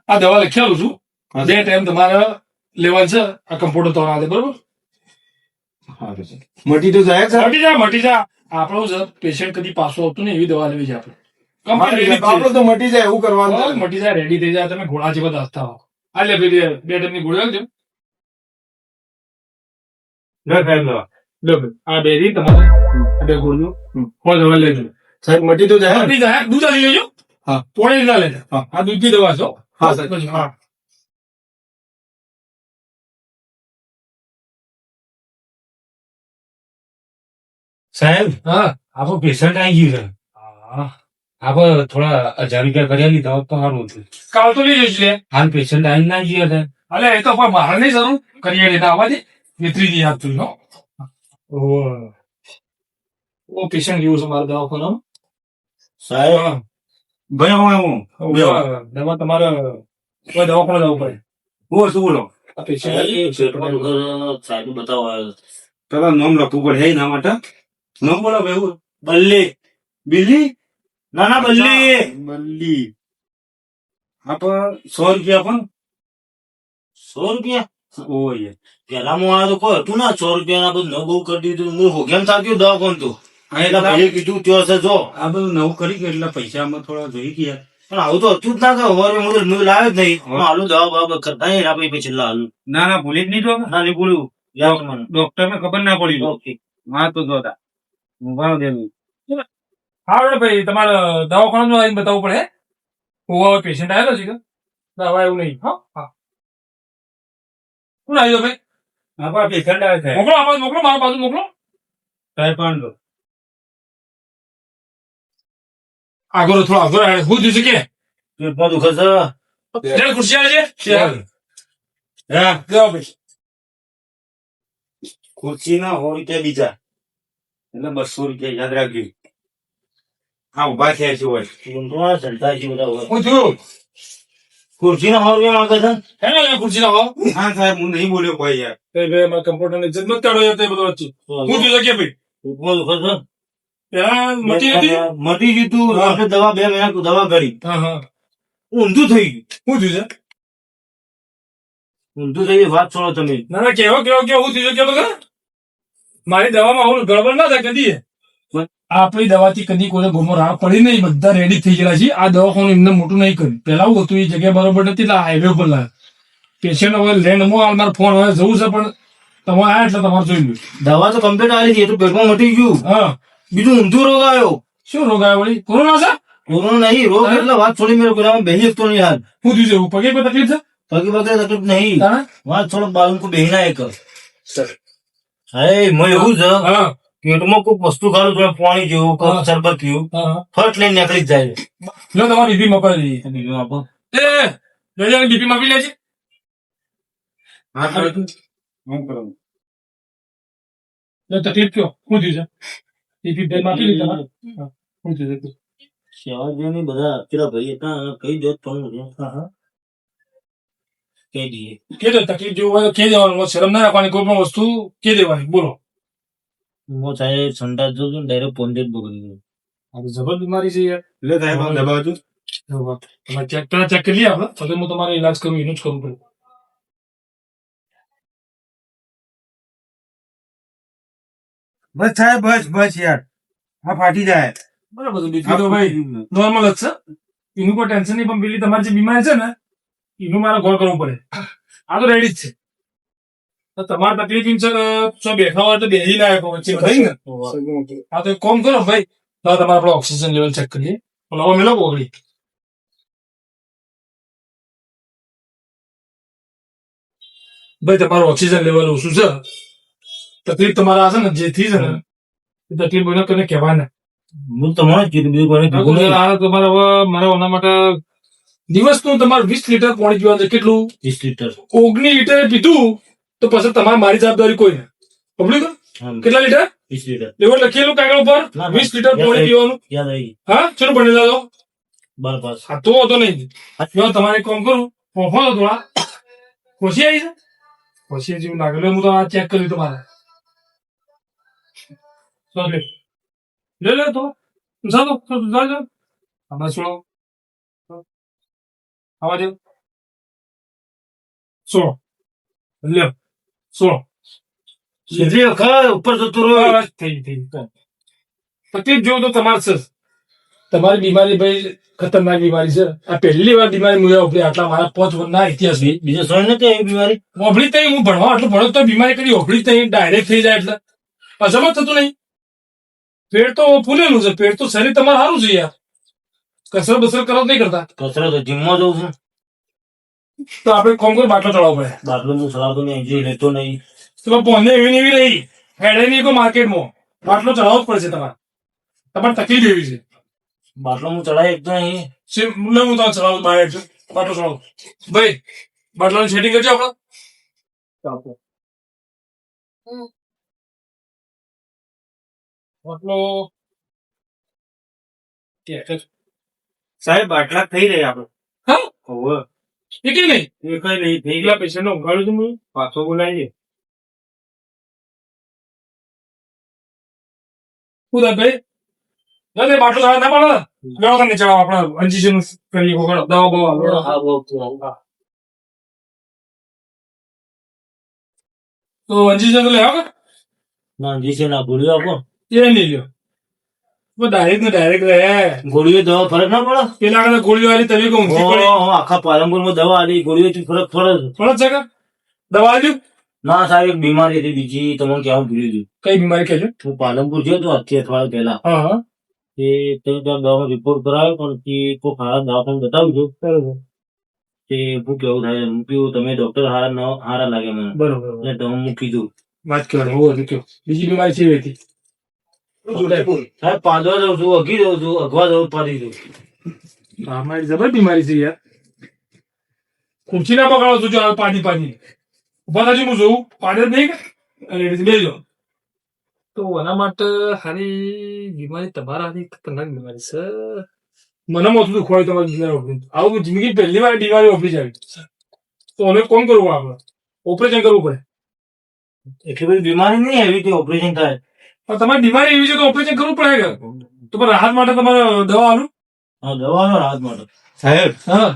આ દવા લખી આલું છું. 2 ટાઈમ તમારે લેવાનું છે. આ કમ્પ્યુટર તમારે હાલે, બરોબર? મટી તો જાય છે. મટી જા. આપણું છે પેશન્ટ કદી પાછું આવતું નહીં એવી દવા લેવી છે આપણે. આપડે તો મટી જાય એવું કરવાનું છે. મટી જાય, રેડી થઈ જાય, તમે ઘોડા જેવા દાસતા હો. આ લે ભાઈ 2 ટાઈમની ગોળી આવજો. લો ભાઈ, આ 2 રી તમારે, આ 2 ગોળીઓ કોઈ દવા લેજો. સાહેબ મટી તો જાય. મટી જાય. દૂધ લઈ લેજો. હા, પોણી ના લેજો. આ દૂધની દવા છે. હા સાહેબ. હા. સાહેબ, હા આપણું પેશન્ટ આવી ગયું છે. હા. આપણે થોડા 1000 રૂપિયા કર્યા લીધા હોત તો સારું હતું. કાલ તો લઈ જઈશ લે. હાલ પેશન્ટ આવીને ના ગયા હતા. અલે એ તો પણ મારે નહીં જરૂર કરીએ લેતા આવવા દે. વેતરી યાદ તું નો. ઓ પેશન્ટ જેવું છે મારા દવાખાનામાં. સાહેબ, હા. ભાઈ હું દવા તમારે કોઈ દવાખાને જવું પડે. બોલો. આ પેશન્ટ સાહેબ બતાવો. પેલા નામ લખવું પડે એના માટે. નામ બોલો ભાઈ. બલ્લી. બિલ્લી? ના બલ્લી. બલ્લી. આપ 100 રૂપિયા પણ. 100 રૂપિયા? ઓય. પેલા હું આવ્યો તો કોઈ હતું ના 100 રૂપિયા ના બધું નવું બહુ કરી દીધું. હું કેમ થાક્યો દવા કોણ તું? એટલે કીધું ત્યાં છે જો આ બધું નવું કરી ગયું એટલે પૈસામાં થોડા જોઈ ગયા. પણ આવું તો હતું જ ના કે હું લાવ્યો જ નહીં. હાલું દવા બવા કરતા નહીં આપી પછી હાલું. ના ભૂલી જ નહીં તો. ના નહીં ભૂલ્યું. ડોક્ટર ને ખબર ના પડી. હા તો જોતા હું દેવું. હા ભાઈ તમારે દવાખાનામાં આવીને બતાવવું પડે. હું પેશન્ટ આવેલો છે કે દવા એવું નહીં. હા. શું આવ્યો ભાઈ? આપણા પેશન્ટ આવે છે. મોકલો મારા બાજુ મોકલો. સાહેબ પણ આગળ થોડો આગળ આવે. શું થયું છે કે? પેટમાં દુખે છે. ખુરશી આવે છે. હા, જાઓ ભાઈ. ખુરશી ના 100 રૂપિયા બીજા એટલે 200 રૂપિયા યાદ રાખજો. હા ઉભા થયા છે હોય હું થયું? ખુરશી ના 100 રૂપિયા માંગે છે. હેને ખુરશી ના ભાવ? હા સાહેબ હું નહીં બોલ્યો કોઈ યાર. ભાઈ મારા કમ્પ્યુટર ને ઇજ્જત મત કાઢો યાર. તે બધું વચ્ચે શું થયું છે કે ભાઈ? પેટમાં દુખે છે. પેલા મટી હતી. મટી ગયું તું. આપણે દવા 2 મહિના દવા કરી. હા. ઊંધું થઈ ગયું. શું થયું છે? ઊંધું થઈ ગયું. વાત છોડો તમે. ના કેવો શું થયું છે કે બગા? મારી દવામાં આવું ગડબડ ના થાય કદી. આપણી દવાથી કદી કોઈ ગોમો રાહ પડી નહીં. બધા રેડી થઈ ગયેલા છે. આ દવાખાનું એમને મોટું નહીં કર્યું. પેલા હું હતું એ જગ્યા બરોબર નથી એટલે હાઈવે ઉપર લાવ્યો. પેશન્ટ હવે લેન્ડમાં હાલ મારો ફોન હવે જવું છે પણ તમે આવ્યા એટલે તમારે જોઈ લો. દવા તો કમ્પ્લીટ આવી છે. એ તો પેટમાં મટી ગયું. હા. બીજું ઊંધું રોગ આવ્યો. શું રોગ આવ્યો વળી? કોરોના છે? કોરોના નહીં. રોગ એટલે વાત છોડી મેળો પેલા બેહી શકતો નહીં હાલ. શું થયું છે? પગે પર તકલીફ છે? પગે પગે તકલીફ નહીં. તારે? વાત છોડો બાળક કો બેહી એક હા મેં એવું છે હા. પેટમાં કોઈ વસ્તુ ખાલું થોડા પાણી જેવું કોઈ શરબત પીવું ફટ લઈને નીકળી જ જાય. જો તમારી બીપી મપાઈ દઈએ. બીજું આપો. બીપી માપી લે છે. હા હું કરું. તકલીફ કયો? શું થયું છે? બીપી બે માપી લીધા. શું થયું છે? શિવાજી બધા પેલા ભાઈ હતા કઈ દો પણ કહી દઈએ કે તકલીફ જેવું હોય તો કે દેવાનું. શરમ ના રાખવાની. કોઈ પણ વસ્તુ કે દેવાની. બોલો. હું સાહેબ સંડાસ જોઉં છું ડાયરેક્ટ પોન્ડેટ બગડી ગયું. આ તો જબર બીમારી છે યાર. એટલે સાહેબ દબાવજો. તમારે ચેક કરી લઈએ આપણે. તો હું તમારે ઈલાજ કરું એનું જ કરવું પડે. બસ સાહેબ બસ યાર આ ફાટી જાય. બરાબર. બીજું તો ભાઈ નોર્મલ જ છે. એનું કોઈ ટેન્શન નહીં. પણ પેલી તમારી જે બીમારી છે ને એનું મારે ગોળ કરવું પડે. આ તો રેડી જ છે. તો તમારે તકલીફ છે બેઠા હોય તો બેસી ના આવ્યો વચ્ચે થઈ ને. હા તો એક કામ કરો ભાઈ. તમારે આપણે ઓક્સિજન લેવલ ચેક કરીએ. નવો મેલો ઓગળી. ભાઈ તમારું ઓક્સિજન લેવલ ઓછું છે. તકલીફ તમારા છે ને જે થઈ છે ને એ તકલીફ કોઈને કને કહેવાય ને. હું તમારે કીધું તમારે હવે મારા ઓના માટે દિવસનું તમારે 20 લીટર પાણી પીવાનું છે. કેટલું? 20 લીટર. 19 લીટર પીધું તો પછી તમારે મારી જવાબદારી કોઈ નહીં. પબ્લિક કેટલા લીટર? 20 લીટર. એવું લખેલું કાગળ ઉપર 20 લીટર પાણી પીવાનું. યાદ આવી. હા ચલો ભણેલા તો 12 પાસ. હા તો હતો નહીં. તમારે એક કામ કરું ફોફો થોડા ખુશી આવી છે. ખુશી જેવું લાગેલું. હું તો આ ચેક કર્યું તમારે. લે તો ચાલો આપણે છોડો આવા દે. સોળો લ્યો સોળો કેટલી વખત ઉપર જતું રહ્યો બસ થઈ ગઈ. તકલીફ જેવું તો તમારે છે. તમારી બીમારી ભાઈ ખતરનાક બીમારી છે. આ પહેલી વાર બીમારી મુયા ઉપડી આટલા મારા 5 વર્ષના ઇતિહાસ બીજું સોય નથી એવી બીમારી ઓભળી તઈ હું ભણવા આટલું ભણો તો બીમારી કરી ઓભળી તઈ ડાયરેક્ટ થઈ જાય એટલે અસમત થતું નહીં. પેટ તો ફૂલેલું છે. પેટ તો શરીર તમારે સારું છે યાર. કસરત બસરત કરો નહીં કરતા કચરો તો જીમમાં જવું છું તો આપણે કોમ કોઈ બાટલો ચડાવવો પડે. બાટલો હું ચલાવતો નહીં જે લેતો નહીં તો પોને એવી ને એવી રહી હેડે નહીં કોઈ માર્કેટમાં બાટલો ચડાવવો જ પડશે તમારે. તમારે તકલીફ એવી છે. બાટલો હું ચડાવી એકતો નહીં હું તમને ચડાવું બહાર હેડજો. બાટલો ચડાવો ભાઈ. બાટલાનું સેટિંગ કરજો આપણે. બાટલો સાહેબ બાટલા થઈ રહ્યા આપડે હા હોવે એ કઈ નહીં એ કઈ નહીં થઈ પેલા પેશન્ટ નો ઉઘાડું છું હું. પાછો બોલાવી ઉદયભાઈ ના તે બાટલો ના પડે ગયો તને ચડાવ આપણે અંજીસન કરી વગર દવા બવા હા બહુ તો અંજીસન લે આવો ના જી છે ના ગોળીઓ આપો એ નહીં લ્યો ડાયરેક્ટ ને ડાયરેક્ટ રહે. ગોળીઓ દવા ફરક ના પડે પેલા આગળ ગોળીઓ વાળી તમે કહું આખા પાલનપુર માં દવા આલી ગોળીઓથી ફરક પડે છે થોડા છે કે દવા આલ્યું. ના સાહેબ એક બીમારી હતી બીજી તમને કેવું ભૂલી ગયું કઈ બીમારી કહેજો. હું પાલનપુર ગયો તો આજથી અઠવાડિયા પહેલા હા હા તે દવાનો રિપોર્ટ કરાવ્યો પણ તે કોઈ સારા દવાખાને બતાવજો તે હું કેવું થાય હું કીધું તમે ડોક્ટર હારા લાગે મને બરોબર એટલે તમે હું કીધું વાત કરવાની હું હતું કયો બીજી બીમારી છે હતી સાહેબ પાંદવા દઉં છું અઘી દઉં છું અગવા દઉં પાડી દઉં અમારી જબર બીમારી છે યાર. ખુરશી ના પકડો તું જો પાણી પાણી ઉભા થાજી હું જોઉં પાણી જ નહીં કે બેજો. તો એના માટે હારી બીમારી તમારા હારી ખતરનાક બીમારી છે. મને મોટું દુખવાય તમારી બીમારી ઓપરી આવું જિંદગી પહેલી વાર બીમારી ઓપરી જાય તો અમે કોણ કરવું આપણે ઓપરેશન કરવું પડે. એટલી બધી બીમારી નહીં એવી કે ઓપરેશન થાય પણ તમારી બીમારી એવી છે તો ઓપરેશન કરવું પડે કે તો પણ રાહત માટે તમારે દવા આલું. હા દવાનો રાહત માટે સાહેબ હા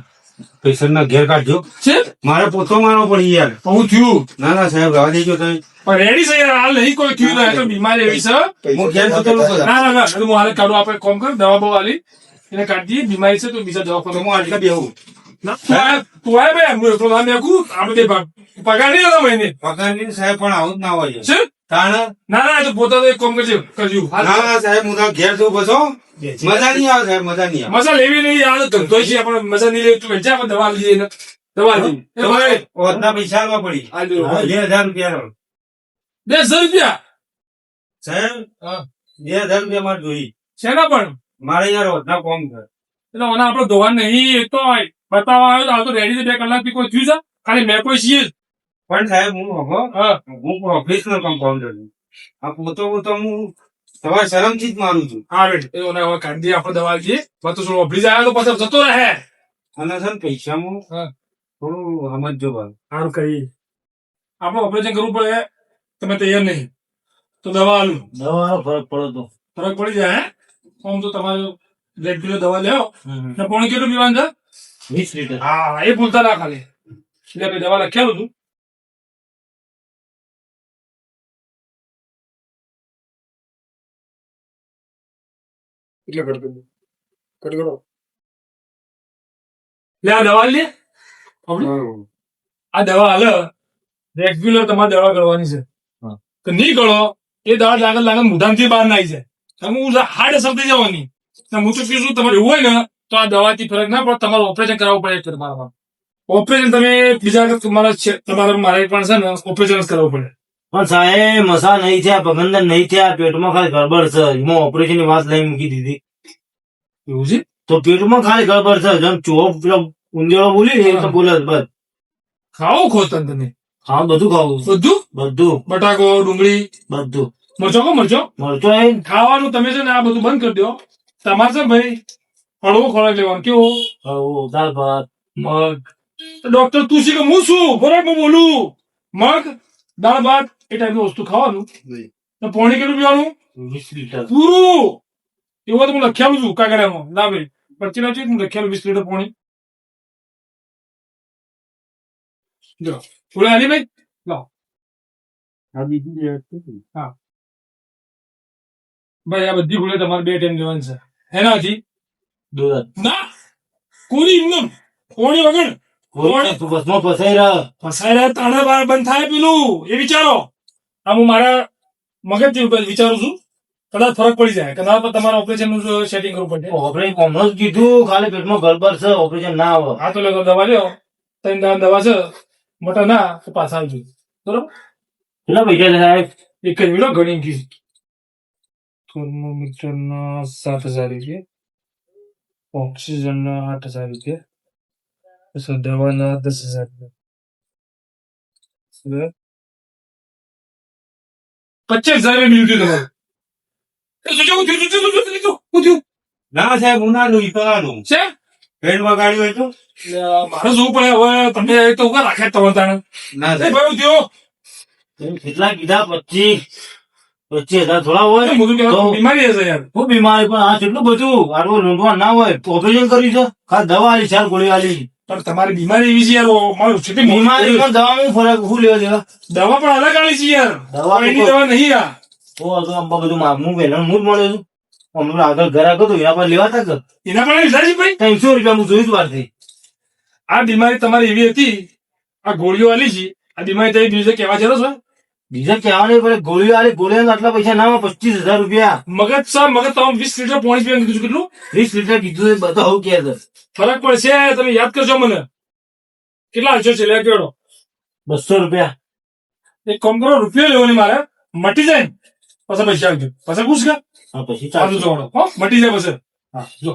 પેશન્ટ ના ઘેર કાઢજો છે મારે પોતો મારવો પડી યાર. હું થયું ના ના સાહેબ રવા દેજો તમે. પણ રેડી છે યાર હાલ નહીં કોઈ થયું નહીં તો બીમારી એવી છે. હું ઘેર જતો રહું બધા. ના ના ના એટલે હું હાલે કાઢું આપણે કોમ કર દવા બવા આલી એને કાઢી દઈએ બીમારી છે તો બીજા દવા તો હું આટલા બેહું. ના તું આય ભાઈ હું એકલો ના મેકું આપણે બે પગાર નહીં આલો મહિને પગારની સાહેબ પણ આવું જ ના હોય છે. તાણ ના ના તો પોતા તો એક કોમ કરજો કરજો ના ના સાહેબ હું તો ઘેર છું બસો મજા નહીં આવે સાહેબ મજા નહીં આવે. મજા લેવી નહીં યાર ધંધો છે આપણે મજા નહીં લેવી તું વેચે આપણે દવા લઈએ ને દવા લઈએ એ ભાઈ ઓતના પૈસા આપવા પડી આ જો 2000 રૂપિયા 200 રૂપિયા સાહેબ હા 2000 રૂપિયા મારે જોઈ શેના પણ મારે યાર ઓતના કોમ કર. એટલે મને આપણો ધોવા નહીં એ તો બતાવવા આવ્યો તો હાલ તો રેડી 2 કલાક થી કોઈ થયું છે ખાલી મેં કોઈ છીએ જ. પણ સાહેબ હું હગો હા હું પ્રોફેશનલ કમ્પાઉન્ડર છું. આ પોતો હું તમારી શરમથી જ મારું છું. હા બેટ એ ઓને હવે કાઢી દઈએ આપણે દવા લઈએ બધું થોડું ઓફરી જાય તો પછી જતો રહે. અને છે ને પૈસામાં હા થોડું સમજજો ભાઈ. સારું કરી આપણે ઓપરેશન કરવું પડે તમે તૈયાર નહીં તો દવા આલું દવાનો ફરક પડે તો ફરક પડી જાય હે આમ તો તમારે બ્લડ કિલો દવા લેવો ને પોણી કેટલું પીવાનું છે 20 લીટર હા એ ભૂલતા ના ખાલી એટલે આપણે દવા લખેલું હતું એટલે કરો લે આ દવા લે આ દવા હાલ રેગ્યુલર તમારે દવા કરવાની છે હા. તો નહીં કરો એ દવા લાગે મોઢામાંથી બહાર ના આવી જાય તમે હું હાર્ડ અસર થઈ જવાની ને હું તો કીધું તમારે એવું હોય ને તો આ દવાથી ફરક ના પડે તમારે ઓપરેશન કરાવવું પડે તમારા ઓપરેશન તમે બીજા તમારા મારે પણ છે ને ઓપરેશન જ કરાવવું પડે પણ સાહેબ મસા નહીં થયા પગંદર નહીં થયા પેટમાં ખાલી ગડબડ છે એમાં ઓપરેશન ની વાત લઈ મૂકી દીધી એવું છે તો પેટમાં ખાલી ગડબડ છે જેમ ચૂહો પેલો ઉંદેડો બોલી ને એ તો બોલે જ બસ ખાવો ખોતન તમે હા બધું ખાવું બધું બધું બટાકો ડુંગળી બધું મરચો કો મરચો મરચો એ ખાવાનું તમે છે ને આ બધું બંધ કરી દો તમારે છે ભાઈ હળવો ખોરાક લેવાનો કેવો દાળ ભાત મગ ડોક્ટર તું શીખે હું શું બરાબર હું બોલું મગ દાળ ભાત એ ટાઈપની વસ્તુ ખાવાનું ને પાણી કેટલું પીવાનું 20 લીટર પૂરું એવું તો હું લખ્યાલું છું કાગળિયામાં ના ભાઈ પરચી ના હું લખ્યાલું 20 લીટર પાણી જો ફૂલે હાલી ભાઈ આ બીજી હતી. ભાઈ આ બધી ફૂલે તમારે 2 ટાઈમ લેવાની છે એનાથી દૂધ ના કોરી એમનેમ કોણી વગર તું બસમાં ફસાઈ રહ્યો. ફસાયેલા તાણા બાર બંધ થાય પેલું એ વિચારો આ હું મારા મગજથી ઉપર વિચારું છું કદાચ ફરક પડી જાય કદાચ તમારા ઓપરેશન નું સેટિંગ કરવું પડે ઓપરેશન હમણાં જ કીધું, ખાલી પેટમાં ગડબડ છે, ઓપરેશન ના આવે. આ તો લોકો દવા લ્યો 3 દાડા દવા છે મોટા ના તો પાછા આવજો બરોબર કેટલા પૈસા છે સાહેબ? એક જ મિનિટ ઘણી ગઈ થર્મોમીટર ના 7,000 રૂપિયા ઓક્સિજન ના 8,000 રૂપિયા પછી દવાના 10,000 રૂપિયા 25,000 બિલ થયું તમારું શું થયું ના સાહેબ હું ના લઉં કરવાનું છે પેન્ટ વગાડ્યું હોય તો મારે જોવું પડે હવે તમે તો ઉભા રાખ્યા તમે તાણે ના એ સાહેબ ભાઈ થયો કેટલા કીધા? 25,000 થોડા હોય? તો બીમારી હશે યાર હું બીમારી પણ આ કેટલું બધું આટલું લૂંટવા ના હોય. ઓપરેશન કર્યું છે, ખાલી દવા આલી, 4 ગોળી આલી. પણ તમારી બીમારી એવી છે યાર મારું છે બીમારી પણ દવામાં ફરક શું લેવા દેવા? દવા પણ અલગ આવી છે યાર દવા એની દવા નહીં યાર તો અંબા બધું હું વહેલા હું જ મળ્યો છું. હમણાં આગળ ઘર આગળ તો એના પર લેવા તા કે એના પણ લીધા છે ભાઈ 300 રૂપિયા હું જોયું વારથી. આ બીમારી તમારી એવી હતી આ ગોળીઓ આલી છે આ બીમારી તમે બીજે કહેવા જતો છો બીજા કહેવા નહીં પડે, ગોળીઓ આલી, ગોળીઓ આટલા પૈસા ના હોય. 25,000 રૂપિયા. મગજ તમે 20 લીટર પાણી પીવાનું કીધું છે કેટલું 20 લીટર કીધું છે, બધા હું કહે છે. ફરક પડશે તમે યાદ કરજો મને કેટલા હલચો છે લે કેડો 200 રૂપિયા. એક કામ કરો રૂપિયો લેવો નહીં મારે મટી જાય ને પછી પૈસા આવજો પછી પૂછ કે હા, પછી ચાલુ 400. જોડો હો મટી જાય પછી હા જો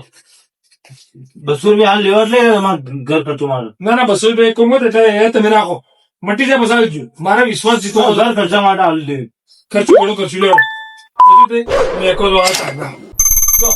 200 રૂપિયા હાલ લેવા એટલે અમારે ઘર ખર્ચો મારો. ના 200 રૂપિયા એક કામ કરો એટલે એ તમે રાખો મટી જાય પછી આવજો મારા વિશ્વાસ જીતો ઘર ખર્ચા માટે હાલ દે. ખર્ચો ઘણો કરશું લેવો એક વાર જો